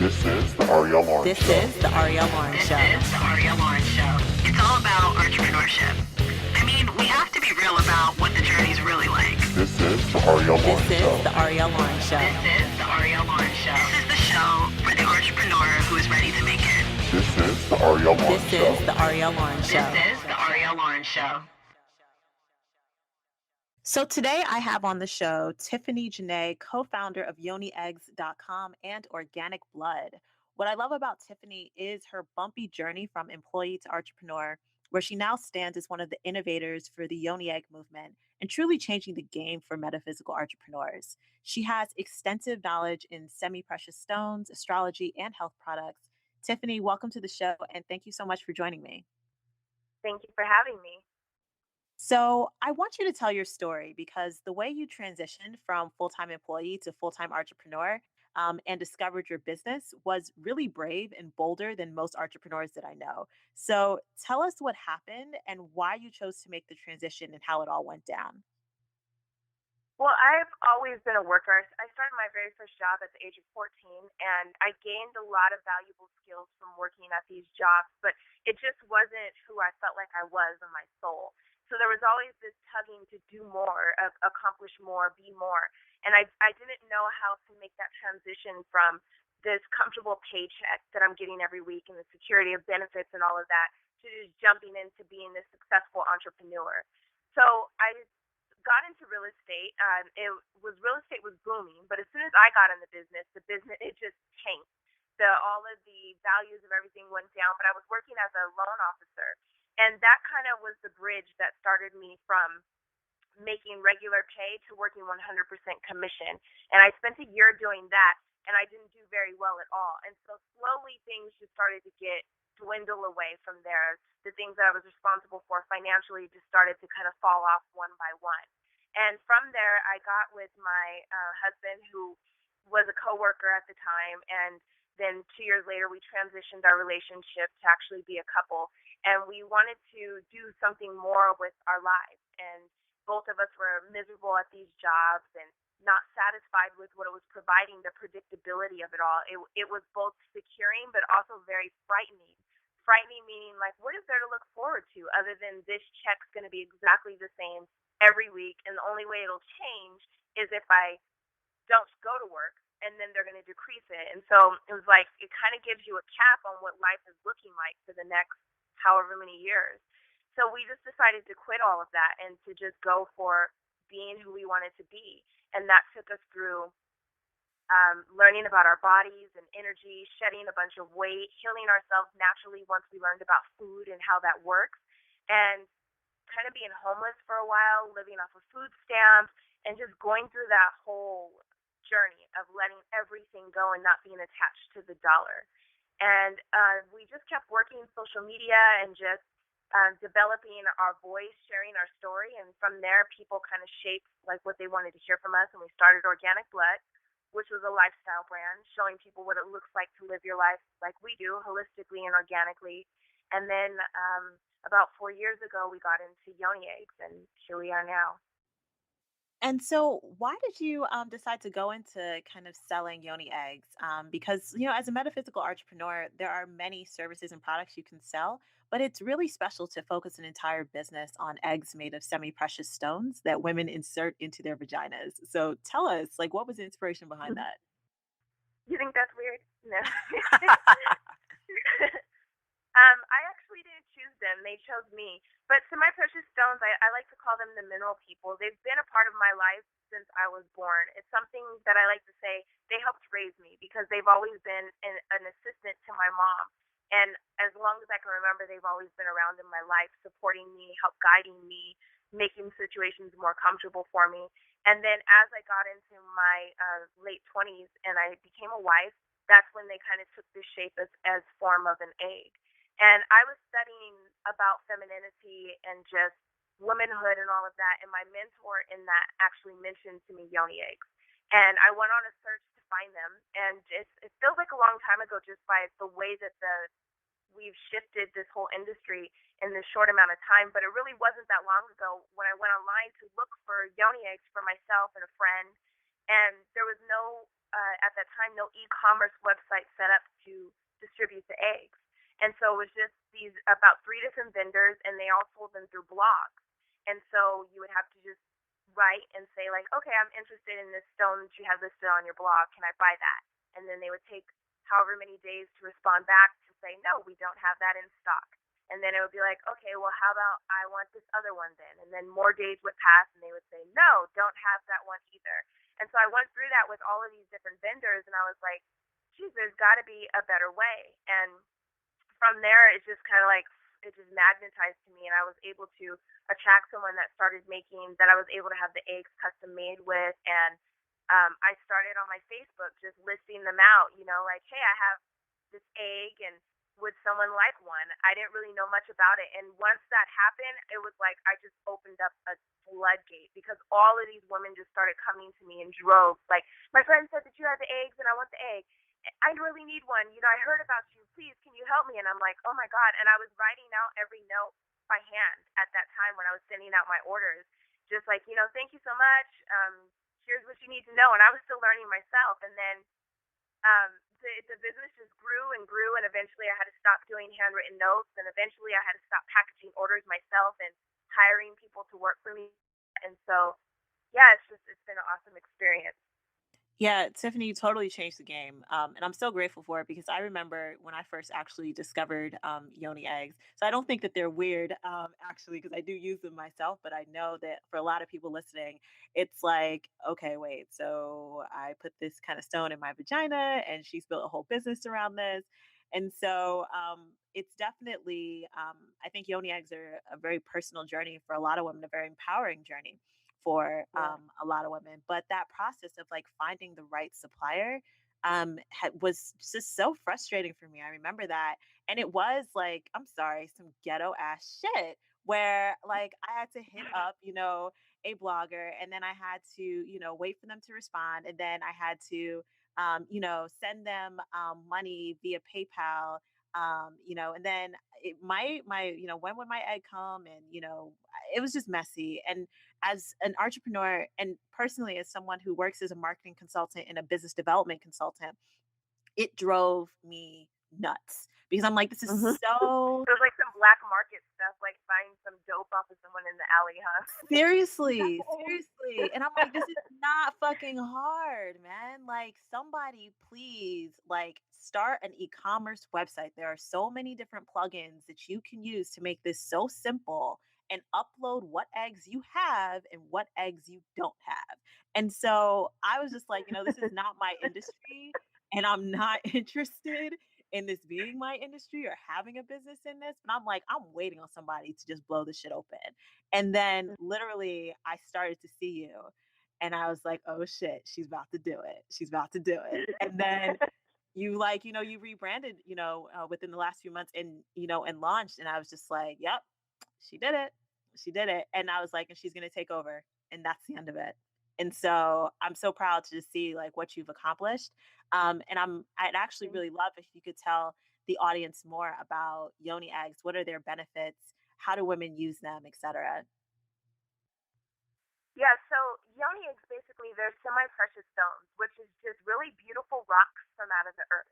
This is the Arielle Loren This Show. is the Arielle Loren Show. This is the Arielle Loren Show. It's all about entrepreneurship. I mean, we have to be real about what the journey's really like. This is the Arielle Loren This Show. is the Arielle Loren Show. This is the Arielle Loren Show. This is the show for the entrepreneur who is ready to make it. This is the Arielle Loren This Show. is the Arielle Loren Show. This is the Arielle Loren Show. So today I have on the show Tiffany Janay, co-founder of YoniEggs.com and Organic Blood. What I love about Tiffany is her bumpy journey from employee to entrepreneur, where she now stands as one of the innovators for the Yoni Egg movement and truly changing the game for metaphysical entrepreneurs. She has extensive knowledge in semi-precious stones, astrology, and health products. Tiffany, welcome to the show, and thank you so much for joining me. Thank you for having me. So, I want you to tell your story because the way you transitioned from full time employee to full time entrepreneur and discovered your business was really brave and bolder than most entrepreneurs that I know. So, tell us what happened and why you chose to make the transition and how it all went down. Well, I've always been a worker. I started my very first job at the age of 14, and I gained a lot of valuable skills from working at these jobs, but it just wasn't who I felt like I was in my soul. So there was always this tugging to do more, accomplish more, be more. And I didn't know how to make that transition from this comfortable paycheck that I'm getting every week and the security of benefits and all of that to just jumping into being this successful entrepreneur. So I got into real estate. Real estate was booming, but as soon as I got in the business it just tanked. All of the values of everything went down. But I was working as a loan officer, and that kind of was the bridge that started me from making regular pay to working 100% commission. And I spent a year doing that, and I didn't do very well at all. And so slowly things just started to get dwindle away from there. The things that I was responsible for financially just started to kind of fall off one by one. And from there, I got with my husband, who was a coworker at the time, and then 2 years later, we transitioned our relationship to actually be a couple, and we wanted to do something more with our lives. And both of us were miserable at these jobs and not satisfied with what it was providing, the predictability of it all. It was both securing, but also very frightening. Frightening meaning, like, what is there to look forward to other than this check's going to be exactly the same every week, and the only way it'll change is if I don't go to work, and then they're going to decrease it. And so it was like, it kind of gives you a cap on what life is looking like for the next however many years. So we just decided to quit all of that and to just go for being who we wanted to be. And that took us through learning about our bodies and energy, shedding a bunch of weight, healing ourselves naturally once we learned about food and how that works, and kind of being homeless for a while, living off of food stamps, and just going through that whole journey of letting everything go and not being attached to the dollar. And we just kept working social media and just developing our voice, sharing our story. And from there, people kind of shaped like what they wanted to hear from us. And we started Organic Blood, which was a lifestyle brand, showing people what it looks like to live your life like we do, holistically and organically. And then about 4 years ago, we got into Yoni Eggs, and here we are now. And so, why did you decide to go into kind of selling Yoni eggs? Because, as a metaphysical entrepreneur, there are many services and products you can sell, but it's really special to focus an entire business on eggs made of semi precious stones that women insert into their vaginas. So, tell us, like, what was the inspiration behind that? You think that's weird? No. I actually didn't choose them. They chose me. But semi-precious stones, I like to call them the mineral people. They've been a part of my life since I was born. It's something that I like to say they helped raise me because they've always been an assistant to my mom. And as long as I can remember, they've always been around in my life, supporting me, help guiding me, making situations more comfortable for me. And then as I got into my late 20s and I became a wife, that's when they kind of took this shape as form of an egg. And I was studying about femininity and just womanhood and all of that. And my mentor in that actually mentioned to me Yoni eggs. And I went on a search to find them. And it feels like a long time ago just by the way that we've shifted this whole industry in this short amount of time. But it really wasn't that long ago when I went online to look for Yoni eggs for myself and a friend. And there was no, at that time, no e-commerce website set up to distribute the eggs. And so it was just these about three different vendors, and they all sold them through blogs. And so you would have to just write and say like, okay, I'm interested in this stone that you have listed on your blog. Can I buy that? And then they would take however many days to respond back to say, no, we don't have that in stock. And then it would be like, okay, well, how about I want this other one then? And then more days would pass, and they would say, no, don't have that one either. And so I went through that with all of these different vendors, and I was like, geez, there's got to be a better way. And from there, it just kind of like, it just magnetized to me, and I was able to attract someone that started making, that I was able to have the eggs custom made with. And I started on my Facebook just listing them out, like, hey, I have this egg, and would someone like one? I didn't really know much about it. And once that happened, it was like I just opened up a floodgate, because all of these women just started coming to me in droves. Like, my friend said that you had the eggs, and I want the egg. I really need one. I heard about you. Please, can you help me? And I'm like, oh my God. And I was writing out every note by hand at that time when I was sending out my orders. Just like, thank you so much. Here's what you need to know. And I was still learning myself. And then the business just grew and grew. And eventually I had to stop doing handwritten notes. And eventually I had to stop packaging orders myself and hiring people to work for me. And so, yeah, it's been an awesome experience. Yeah, Tiffany totally changed the game. And I'm so grateful for it because I remember when I first actually discovered Yoni eggs. So I don't think that they're weird, actually, because I do use them myself. But I know that for a lot of people listening, it's like, okay, wait, so I put this kind of stone in my vagina and she's built a whole business around this. And so it's definitely, I think Yoni eggs are a very personal journey for a lot of women, a very empowering journey for Yeah. a lot of women. But that process of like finding the right supplier was just so frustrating for me. I remember that. And it was like, I'm sorry, some ghetto ass shit where like I had to hit up, a blogger and then I had to, wait for them to respond. And then I had to, send them money via PayPal. And then when would my egg come? And, it was just messy. And as an entrepreneur and personally as someone who works as a marketing consultant and a business development consultant, it drove me nuts because I'm like, this is hmm so It was like some black market stuff, like buying some dope off of someone in the alley, huh? seriously, seriously. And I'm like, this is not fucking hard, man. Like, somebody please, like, start an e-commerce website. There are so many different plugins that you can use to make this so simple and upload what eggs you have and what eggs you don't have. And so I was just like, this is not my industry and I'm not interested in this being my industry or having a business in this. But I'm like, I'm waiting on somebody to just blow this shit open. And then literally I started to see you and I was like, oh shit, she's about to do it. She's about to do it. And then you like, you rebranded, within the last few months and, and launched. And I was just like, yep, she did it. She did it. And I was like, and she's going to take over. And that's the end of it. And so I'm so proud to just see like what you've accomplished. I'd actually really love if you could tell the audience more about Yoni eggs. What are their benefits? How do women use them, etc.? Yeah, so yoni eggs basically they're semi-precious stones, which is just really beautiful rocks from out of the earth.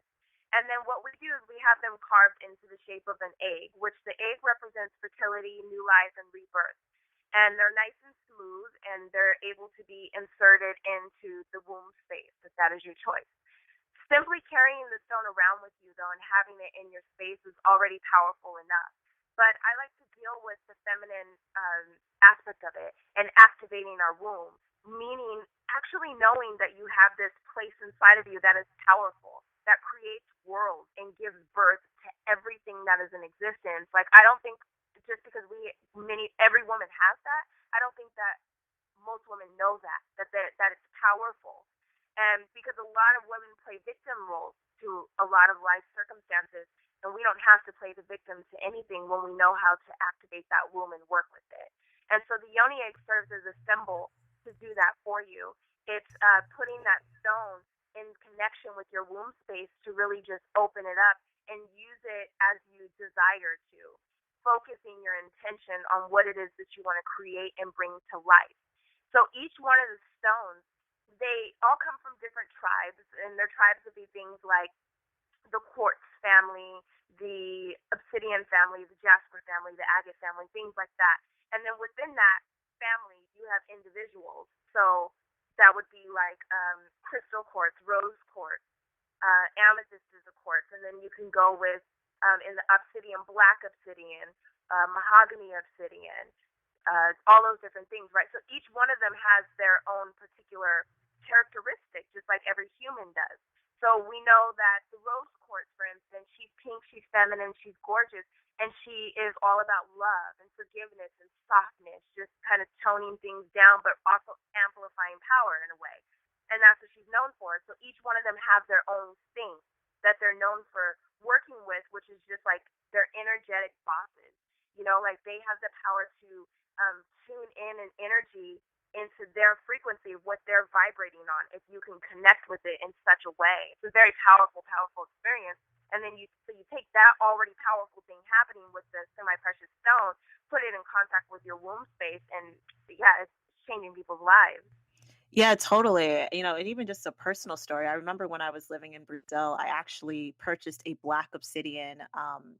And then what we do is we have them carved into the shape of an egg, which the egg represents fertility, new life, and rebirth. And they're nice and smooth, and they're able to be inserted into the womb space if that is your choice. Simply carrying the stone around with you, though, and having it in your space is already powerful enough. But I like to deal with the feminine aspect of it and activating our womb, meaning actually knowing that you have this place inside of you that is powerful, that creates worlds and gives birth to everything that is in existence. Like, I don't think just because every woman has that, I don't think that most women know that it's powerful. And because a lot of women play victim roles to a lot of life circumstances, and we don't have to play the victim to anything when we know how to activate that womb and work with it. And so the yoni egg serves as a symbol to do that for you. It's putting that stone in connection with your womb space to really just open it up and use it as you desire to, focusing your intention on what it is that you want to create and bring to life. So each one of the stones they all come from different tribes, and their tribes would be things like the quartz family, the obsidian family, the jasper family, the agate family, things like that. And then within that family, you have individuals. So that would be like crystal quartz, rose quartz, amethyst is a quartz, and then you can go with in the obsidian, black obsidian, mahogany obsidian, all those different things, right? So each one of them has their own particular characteristic, just like every human does. So we know that the rose quartz, for instance, she's pink, she's feminine, she's gorgeous, and she is all about love and forgiveness and softness, just kind of toning things down, but also amplifying power in a way. And that's what she's known for. So each one of them have their own thing that they're known for working with, which is just like their energetic bosses. You know, like they have the power to tune in an energy into their frequency of what they're vibrating on if you can connect with it in such a way. It's a very powerful, powerful experience. And then you take that already powerful thing happening with the semi-precious stone, put it in contact with your womb space, and yeah, it's changing people's lives. Yeah, totally. And even just a personal story. I remember when I was living in Brazil, I actually purchased a black obsidian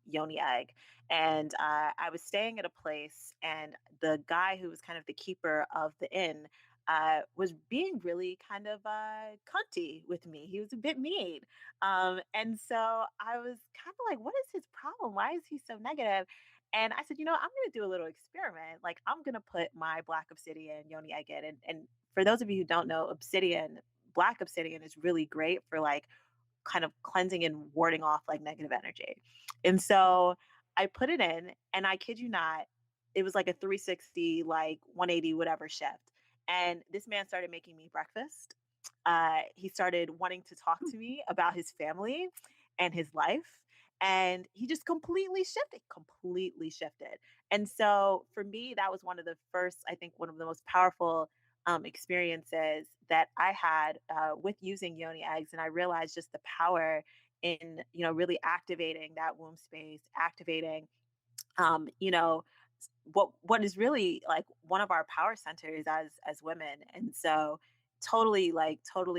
Yoni egg. And I was staying at a place, and the guy who was kind of the keeper of the inn was being really kind of cunty with me. He was a bit mean. And so I was kind of like, what is his problem? Why is he so negative? And I said, I'm going to do a little experiment. Like, I'm going to put my black obsidian Yoni egg in. And for those of you who don't know, black obsidian is really great for like kind of cleansing and warding off like negative energy. And so I put it in, and I kid you not, it was like a 360, like 180, whatever shift. And this man started making me breakfast. He started wanting to talk to me about his family and his life. And he just completely shifted. And so for me, that was one of the first, I think, one of the most powerful experiences that I had with using Yoni eggs. And I realized just the power in, really activating that womb space, activating, um, you know, what is really like one of our power centers as women. And so totally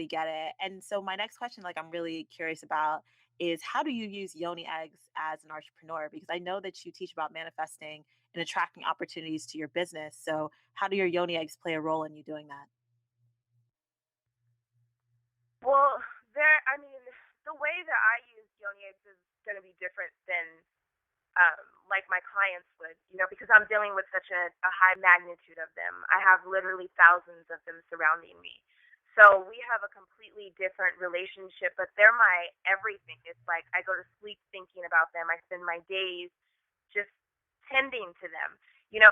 get it. And so my next question, like I'm really curious about, is how do you use Yoni eggs as an entrepreneur? Because I know that you teach about manifesting and attracting opportunities to your business. So how do your Yoni eggs play a role in you doing that? Well, I mean, the way that I use Yoni eggs is going to be different than like my clients would, because I'm dealing with such a high magnitude of them. I have literally thousands of them surrounding me. So we have a completely different relationship, but they're my everything. It's like I go to sleep thinking about them. I spend my days just tending to them,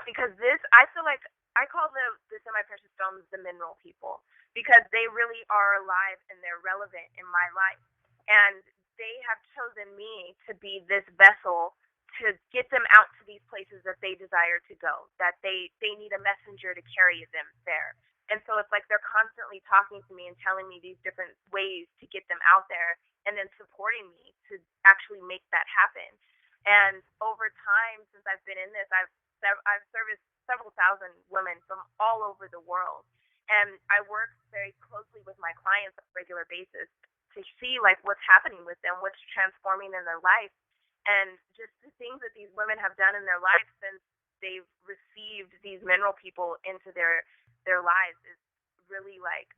because I feel like I call the semi-precious stones the mineral people because they really are alive and they're relevant in my life. And they have chosen me to be this vessel to get them out to these places that they desire to go, that they need a messenger to carry them there. And so it's like they're constantly talking to me and telling me these different ways to get them out there and then supporting me to actually make that happen. And over time, since I've been in this, I've serviced several thousand women from all over the world. And I work very closely with my clients on a regular basis to see like what's happening with them, what's transforming in their life, and just the things that these women have done in their life since they've received these mineral people into their lives is really like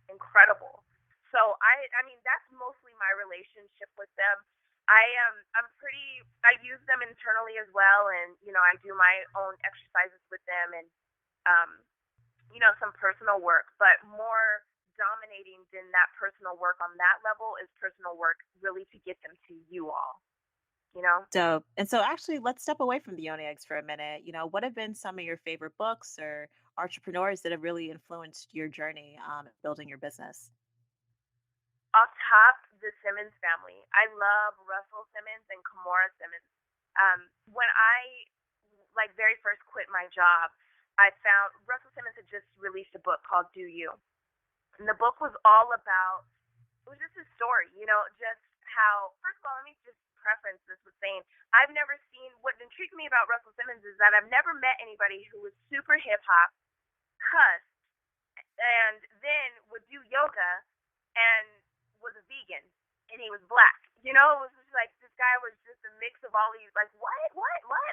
incredible. So I mean that's mostly my relationship with them. I use them internally as well, and I do my own exercises with them, and um some personal work, but more dominating than that personal work on that level is personal work really to get them to you all, you know? Dope. And so actually let's step away from the Yoni eggs for a minute. What have been some of your favorite books or entrepreneurs that have really influenced your journey building your business? Off top, the Simmons family. I love Russell Simmons and Kimora Simmons. When I like very first quit my job, I found Russell Simmons had just released a book called Do You. And the book was all about, it was just a story, just how, first of all, let me just preference this with saying, I've never seen, what intrigued me about Russell Simmons is that I've never met anybody who was super hip hop, cussed, and then would do yoga and was a vegan and he was black. It was just like this guy was just a mix of all these like what?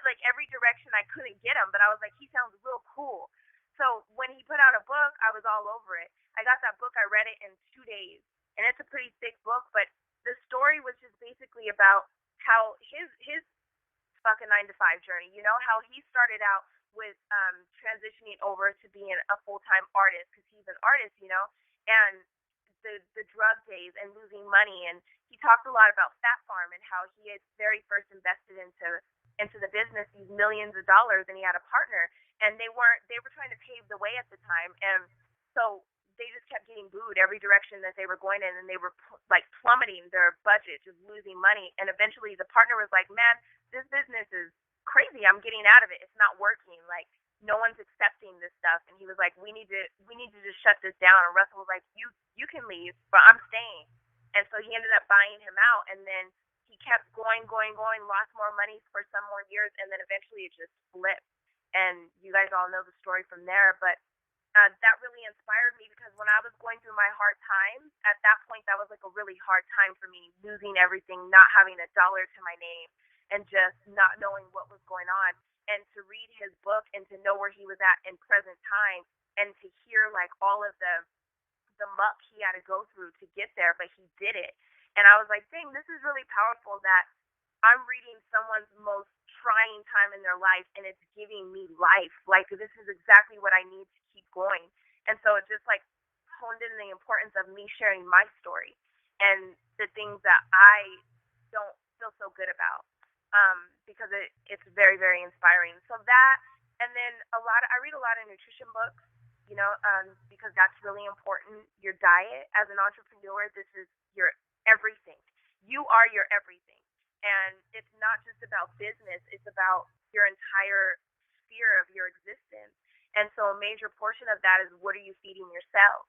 Like every direction I couldn't get him, but I was like, he sounds real cool. So when he put out a book, I was all over it. I got that book, I read it in 2 days. And it's a pretty thick book, but the story was just basically about how his fucking 9 to 5 journey. How he started out with transitioning over to being a full-time artist because he's an artist, and the drug days and losing money. And he talked a lot about Fat Farm and how he had very first invested into the business these millions of dollars, and he had a partner, and they were trying to pave the way at the time, and so they just kept getting booed every direction that they were going in, and they were like plummeting their budget, just losing money. And eventually the partner was like, man, this business is crazy, I'm getting out of it, it's not working, like no one's accepting this stuff. And he was like, we need to just shut this down. And Russell was like, you can leave, but I'm staying. And so he ended up buying him out, and then he kept going, lost more money for some more years, and then eventually it just flipped. And you guys all know the story from there. But that really inspired me because when I was going through my hard times, at that point, that was like a really hard time for me, losing everything, not having a dollar to my name, and just not knowing what was going on. And to read his book and to know where he was at in present time, and to hear like all of the muck he had to go through to get there, but he did it. And I was like, dang, this is really powerful that I'm reading someone's most trying time in their life and it's giving me life. Like, this is exactly what I need to keep going. And so it just like honed in the importance of me sharing my story and the things that I don't feel so good about, because it's very, very inspiring. So that, and then I read a lot of nutrition books, because that's really important. Your diet as an entrepreneur, this is your everything. You are your everything. And it's not just about business, it's about your entire sphere of your existence. And so a major portion of that is, what are you feeding yourself?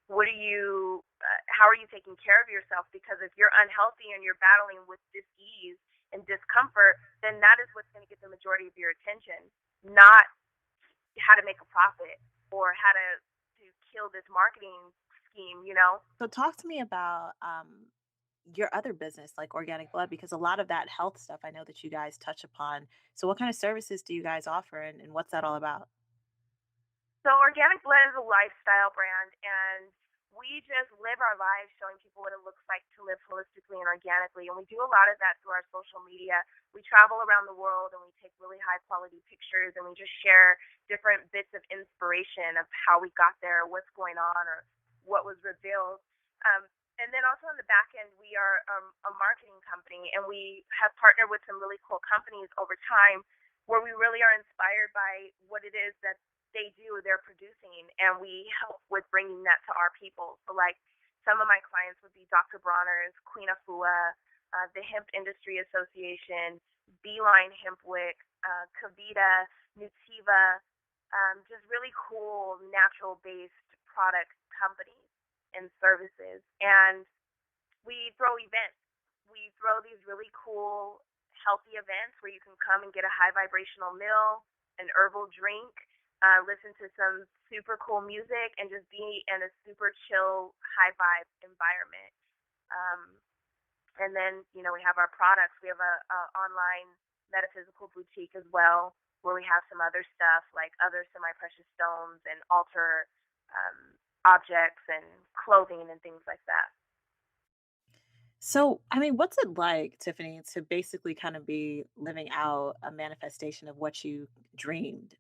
How are you taking care of yourself? Because if you're unhealthy and you're battling with dis-ease and discomfort, then that is what's going to get the majority of your attention, not how to make a profit or how to kill this marketing scheme. So talk to me about your other business, like Organic Blood, because a lot of that health stuff I know that you guys touch upon. So what kind of services do you guys offer, and what's that all about? So Organic Blood is a lifestyle brand, and we just live our lives showing people what it looks like to live holistically and organically. And we do a lot of that through our social media. We travel around the world and we take really high quality pictures, and we just share different bits of inspiration of how we got there, what's going on, or what was revealed. And then also on the back end, we are a marketing company, and we have partnered with some really cool companies over time where we really are inspired by what it is that they're producing, and we help with bringing that to our people. So like some of my clients would be Dr. Bronner's, Queen Afua, the Hemp Industry Association, Beeline Hemp Wick, Kavita, Nutiva, just really cool natural-based product companies and services. And we throw events. We throw these really cool, healthy events where you can come and get a high vibrational meal, an herbal drink, listen to some super cool music, and just be in a super chill, high vibe environment. And then, we have our products. We have a online metaphysical boutique as well, where we have some other stuff like other semi-precious stones and altar objects and clothing and things like that. So, I mean, what's it like, Tiffany, to basically kind of be living out a manifestation of what you dreamed,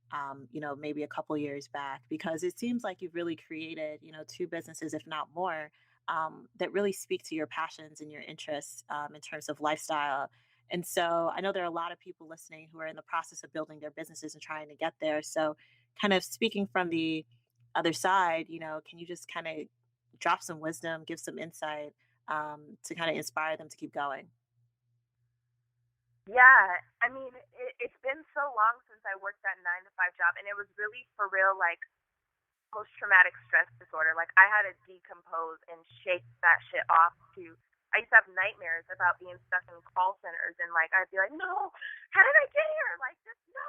maybe a couple years back? Because it seems like you've really created, two businesses, if not more, that really speak to your passions and your interests in terms of lifestyle. And so I know there are a lot of people listening who are in the process of building their businesses and trying to get there. So, kind of speaking from the other side, can you just kind of drop some wisdom, give some insight to kind of inspire them to keep going? Yeah, I mean, it's been so long since I worked that 9 to 5 job, and it was really for real, like post traumatic stress disorder. Like, I had to decompose and shake that shit off. I used to have nightmares about being stuck in call centers, and like I'd be like, no, how did I get here? Like, just no,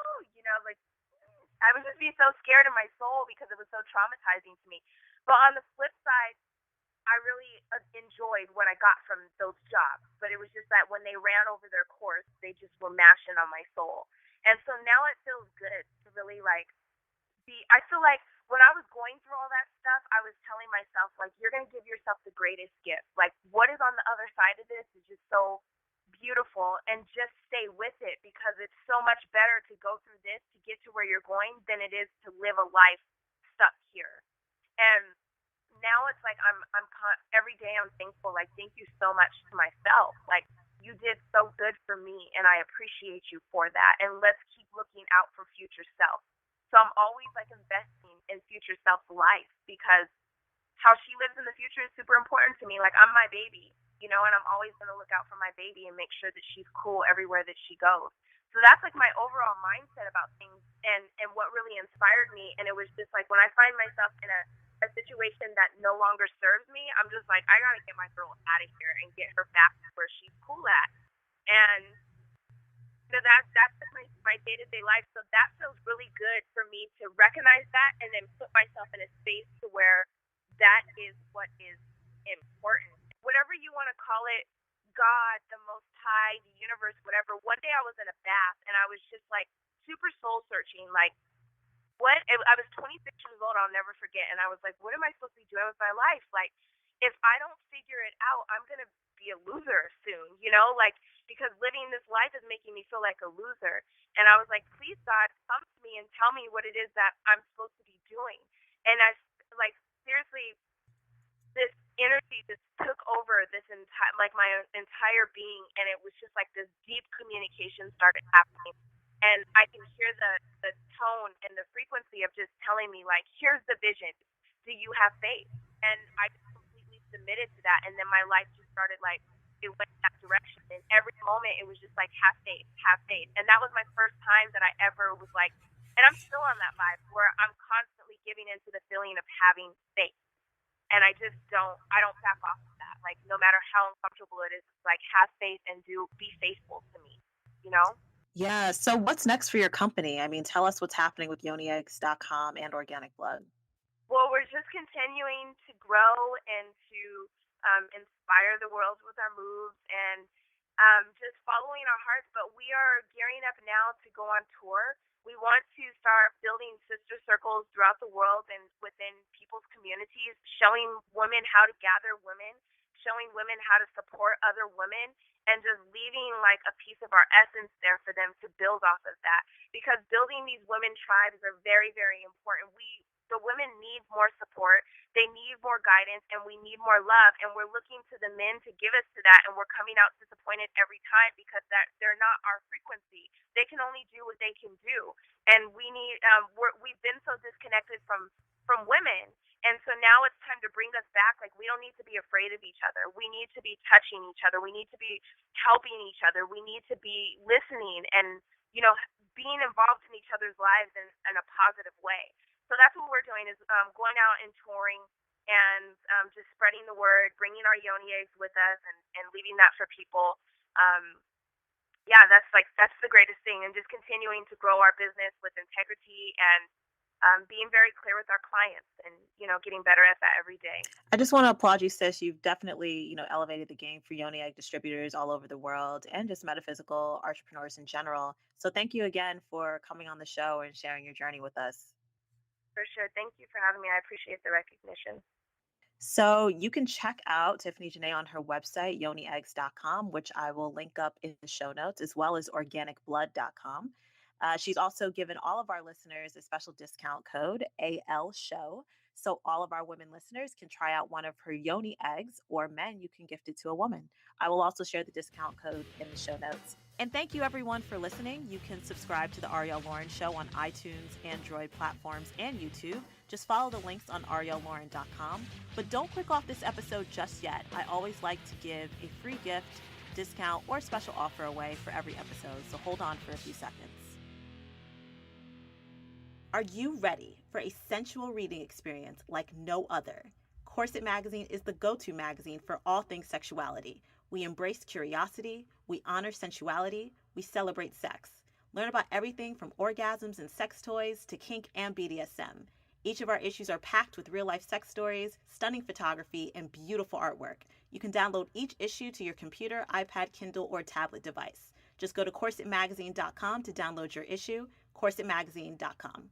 like I would just be so scared in my soul because it was so traumatizing to me. But on the flip side, I really enjoyed what I got from those jobs, but it was just that when they ran over their course, they just were mashing on my soul. And so now it feels good to really like I feel like when I was going through all that stuff, I was telling myself, like, you're going to give yourself the greatest gift. Like, what is on the other side of this is just so beautiful, and just stay with it, because it's so much better to go through this to get to where you're going than it is to live a life stuck here. And now it's like every day I'm thankful. Like, thank you so much to myself. Like, you did so good for me, and I appreciate you for that. And let's keep looking out for future self. So I'm always like investing in future self's life, because how she lives in the future is super important to me. Like, I'm my baby, and I'm always going to look out for my baby and make sure that she's cool everywhere that she goes. So that's like my overall mindset about things, and what really inspired me. And it was just like, when I find myself in a situation that no longer serves me, I'm just like, I got to get my girl out of here and get her back to where she's cool at. And that's my day-to-day life. So that feels really good for me to recognize that, and then put myself in a space to where that is what is important. Whatever you want to call it, God, the Most High, the universe, whatever. One day I was in a bath, and I was just like super soul searching, like, what? I was 26 years old, I'll never forget, and I was like, what am I supposed to be doing with my life? Like, if I don't figure it out, I'm going to be a loser soon, like, because living this life is making me feel like a loser. And I was like, please, God, come to me and tell me what it is that I'm supposed to be doing. And I, like, seriously, this energy just took over this my entire being, and it was just like this deep communication started happening. And I can hear the tone and the frequency of just telling me, like, here's the vision. Do you have faith? And I just completely submitted to that. And then my life just started, like, it went that direction. And every moment it was just like, have faith, have faith. And that was my first time that I ever was like, and I'm still on that vibe where I'm constantly giving into the feeling of having faith. And I don't back off of that. Like, no matter how uncomfortable it is, it's like, have faith and be faithful to me, Yeah. So what's next for your company? I mean, tell us what's happening with YoniEggs.com and Organic Blood. Well, we're just continuing to grow and to inspire the world with our moves, and just following our hearts. But we are gearing up now to go on tour. We want to start building sister circles throughout the world and within people's communities, showing women how to gather women, showing women how to support other women, and just leaving like a piece of our essence there for them to build off of that. Because building these women tribes are very, very important. The women need more support, they need more guidance, and we need more love. And we're looking to the men to give us to that, and we're coming out disappointed every time because they're not our frequency. They can only do what they can do, and we need. We've been so disconnected from women, and so now it's time to bring us back. Like, we don't need to be afraid of each other. We need to be touching each other. We need to be helping each other. We need to be listening and being involved in each other's lives in a positive way. So that's what we're doing, is going out and touring and just spreading the word, bringing our Yoni eggs with us, and leaving that for people. That's the greatest thing, and just continuing to grow our business with integrity and being very clear with our clients, and getting better at that every day. I just want to applaud you, sis. You've definitely, elevated the game for Yoni Egg distributors all over the world and just metaphysical entrepreneurs in general. So thank you again for coming on the show and sharing your journey with us. For sure. Thank you for having me. I appreciate the recognition. So you can check out Tiffany Janay on her website, YoniEggs.com, which I will link up in the show notes, as well as OrganicBlood.com. She's also given all of our listeners a special discount code, ALSHOW. So all of our women listeners can try out one of her Yoni eggs, or men, you can gift it to a woman. I will also share the discount code in the show notes. And thank you everyone for listening. You can subscribe to the Arielle Loren Show on iTunes, Android platforms, and YouTube. Just follow the links on arielleloren.com. But don't click off this episode just yet. I always like to give a free gift, discount, or special offer away for every episode. So hold on for a few seconds. Are you ready for a sensual reading experience like no other? Corset Magazine is the go-to magazine for all things sexuality. We embrace curiosity, we honor sensuality, we celebrate sex. Learn about everything from orgasms and sex toys to kink and BDSM. Each of our issues are packed with real-life sex stories, stunning photography, and beautiful artwork. You can download each issue to your computer, iPad, Kindle, or tablet device. Just go to corsetmagazine.com to download your issue, corsetmagazine.com.